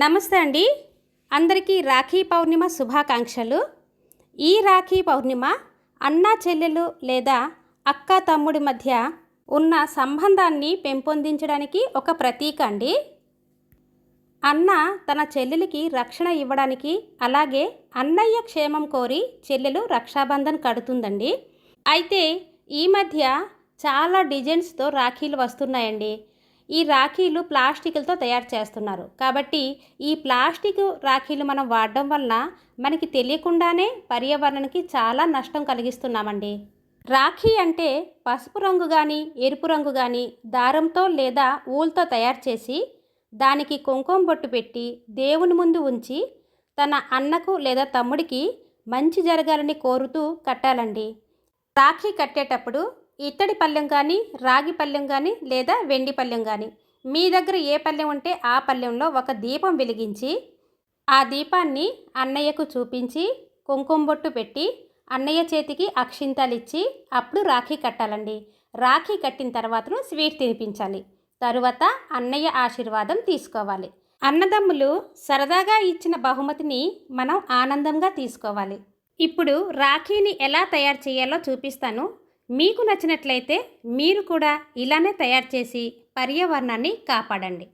నమస్తే అండి. అందరికీ రాఖీ పౌర్ణిమ శుభాకాంక్షలు. ఈ రాఖీ పౌర్ణిమ అన్నా చెల్లెలు లేదా అక్క తమ్ముడి మధ్య ఉన్న సంబంధాన్ని పెంపొందించడానికి ఒక ప్రతీక అండి. అన్న తన చెల్లెలికి రక్షణ ఇవ్వడానికి, అలాగే అన్నయ్య క్షేమం కోరి చెల్లెలు రక్షాబంధన్ కడుతుందండి. అయితే ఈ మధ్య చాలా డిజైన్స్తో రాఖీలు వస్తున్నాయండి. ఈ రాఖీలు ప్లాస్టిక్లతో తయారు చేస్తున్నారు. కాబట్టి ఈ ప్లాస్టిక్ రాఖీలు మనం వాడడం వలన మనకి తెలియకుండానే పర్యావరణానికి చాలా నష్టం కలిగిస్తున్నామండి. రాఖీ అంటే పసుపు రంగు కానీ ఎరుపు రంగు కానీ దారంతో లేదా ఊలుతో తయారు చేసి దానికి కుంకుమ బొట్టు పెట్టి దేవుని ముందు ఉంచి తన అన్నకు లేదా తమ్ముడికి మంచి జరగాలని కోరుతూ కట్టాలండి. రాఖీ కట్టేటప్పుడు ఇత్తడి పళ్ళెం కానీ రాగి పళ్ళెం కానీ లేదా వెండి పళ్ళెం కానీ మీ దగ్గర ఏ పళ్ళెం ఉంటే ఆ పళ్ళెంలో ఒక దీపం వెలిగించి ఆ దీపాన్ని అన్నయ్యకు చూపించి కుంకుమ బొట్టు పెట్టి అన్నయ్య చేతికి అక్షింతలు ఇచ్చి అప్పుడు రాఖీ కట్టాలండి. రాఖీ కట్టిన తర్వాత స్వీట్ తినిపించాలి. తరువాత అన్నయ్య ఆశీర్వాదం తీసుకోవాలి. అన్నదమ్ములు సరదాగా ఇచ్చిన బహుమతిని మనం ఆనందంగా తీసుకోవాలి. ఇప్పుడు రాఖీని ఎలా తయారు చేయాలో చూపిస్తాను. మీకు నచ్చినట్లయితే మీరు కూడా ఇలానే తయారు చేసి పర్యావరణాన్ని కాపాడండి.